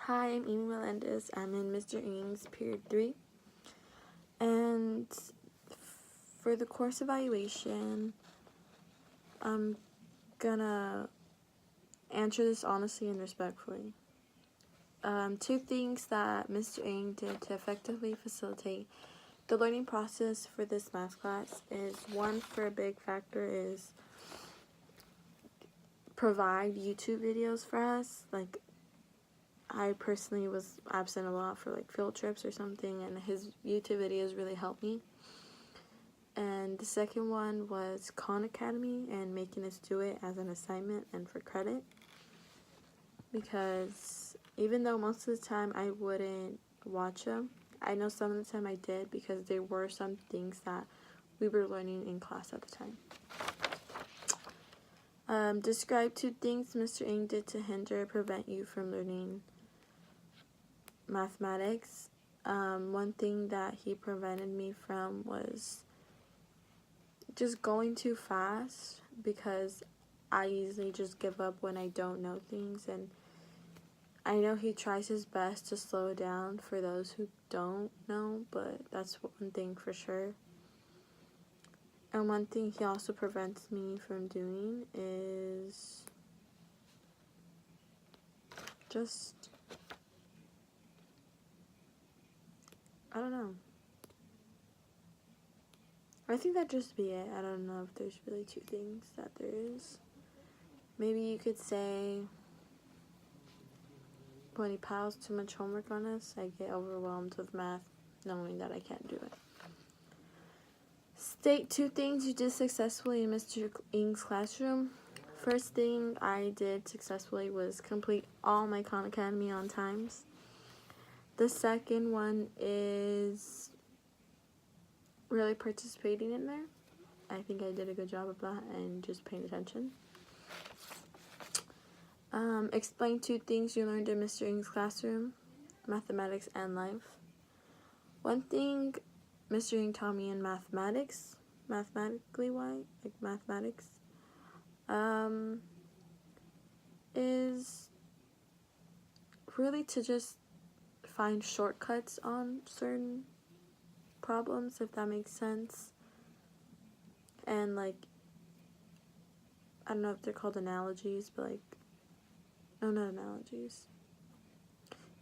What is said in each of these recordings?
Hi, I'm Amy Melendez. I'm in Mr. Eng's period 3. And for the course evaluation, I'm gonna answer this honestly and respectfully. 2 things that Mr. Eng did to effectively facilitate the learning process for this math class is, one, for a big factor is provide YouTube videos for us. Like, I personally was absent a lot for like field trips or something, and his YouTube videos really helped me. And the second one was Khan Academy and making us do it as an assignment and for credit, because even though most of the time I wouldn't watch them, I know some of the time I did, because there were some things that we were learning in class at the time. Describe 2 things Mr. Eng did to hinder or prevent you from learning mathematics. One thing that he prevented me from was just going too fast, because I easily just give up when I don't know things, and I know he tries his best to slow down for those who don't know, but that's one thing for sure. And one thing he also prevents me from doing is just, I don't know. I think that'd just be it. I don't know if there's really 2 things that there is. Maybe you could say when he piles too much homework on us, I get overwhelmed with math, knowing that I can't do it. State 2 things you did successfully in Mr. Eng's classroom. First thing I did successfully was complete all my Khan Academy on times. The second one is really participating in there. I think I did a good job of that and just paying attention. Explain 2 things you learned in Mr. Eng's classroom, mathematics and life. One thing Mr. Eng taught me in mathematics, is really to just find shortcuts on certain problems, if that makes sense. And like, I don't know if they're called analogies, but like, no, not analogies.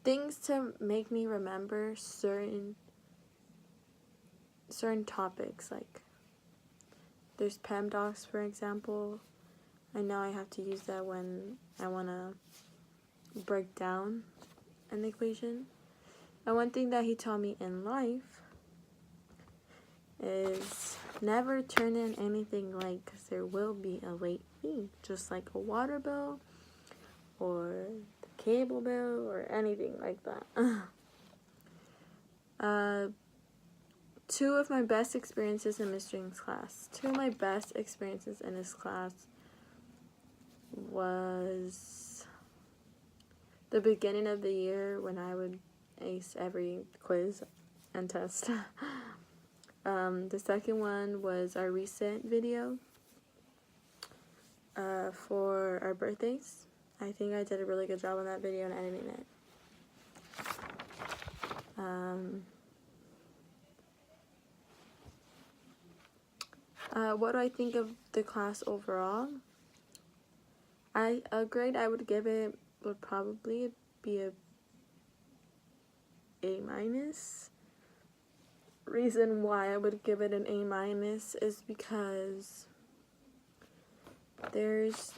Things to make me remember certain topics. Like, there's PEMDAS, for example. I know I have to use that when I want to break down an equation. And one thing that he taught me in life is never turn in anything late, because there will be a late fee, just like a water bill or the cable bill or anything like that. 2 of my best experiences in Mr. Eng's class. 2 of my best experiences in his class was the beginning of the year when I would ace every quiz and test. The second one was our recent video for our birthdays. I think I did a really good job on that video and editing it. What do I think of the class overall? A grade I would give it would probably be a A-. Reason why I would give it an A- is because there's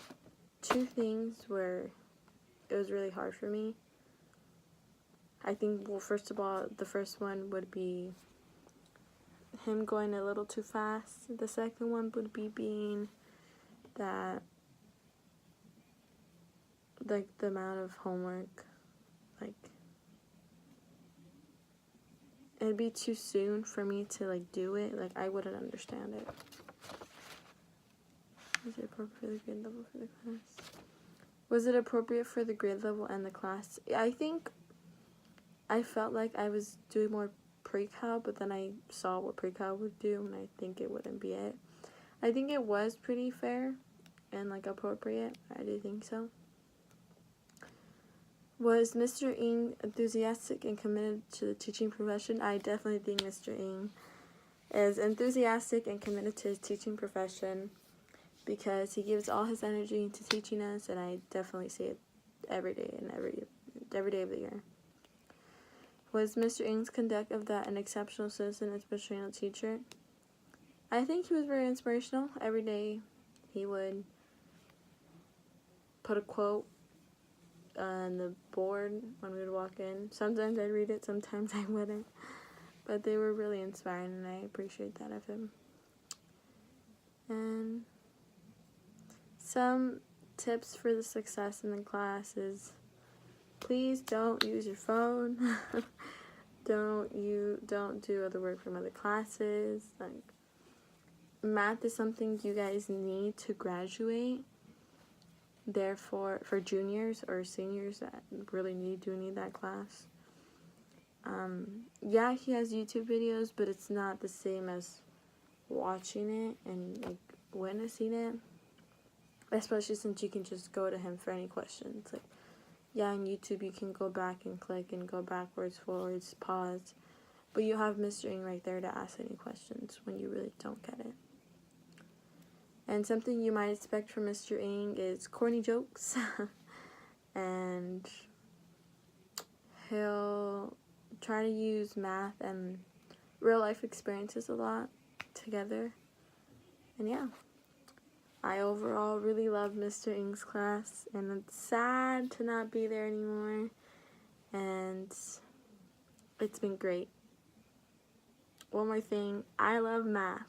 2 things where it was really hard for me. I think, well, first of all, the first one would be him going a little too fast. The second one would be being that, like, the amount of homework, like, it'd be too soon for me to, like, do it. Like, I wouldn't understand it. Was it appropriate for the grade level for the class? Was it appropriate for the grade level and the class? I think I felt like I was doing more pre-cal, but then I saw what pre-cal would do, and I think it wouldn't be it. I think it was pretty fair and, like, appropriate. I do think so. Was Mr. Eng enthusiastic and committed to the teaching profession? I definitely think Mr. Eng is enthusiastic and committed to his teaching profession because he gives all his energy into teaching us, and I definitely see it every day and every day of the year. Was Mr. Eng's conduct of that an exceptional citizen, inspirational teacher? I think he was very inspirational. Every day he would put a quote on the board when we would walk in. Sometimes I'd read it, sometimes I wouldn't. But they were really inspiring, and I appreciate that of him. And some tips for the success in the class is, please don't use your phone. Don't do other work from other classes. Like, math is something you guys need to graduate. Therefore, for juniors or seniors that really do need that class. Yeah, he has YouTube videos, but it's not the same as watching it and like witnessing it. Especially since you can just go to him for any questions. Like, yeah, on YouTube you can go back and click and go backwards, forwards, pause. But you have Mr. Eng right there to ask any questions when you really don't get it. And something you might expect from Mr. Eng is corny jokes. And he'll try to use math and real life experiences a lot together. And yeah, I overall really love Mr. Eng's class, and it's sad to not be there anymore. And it's been great. One more thing, I love math.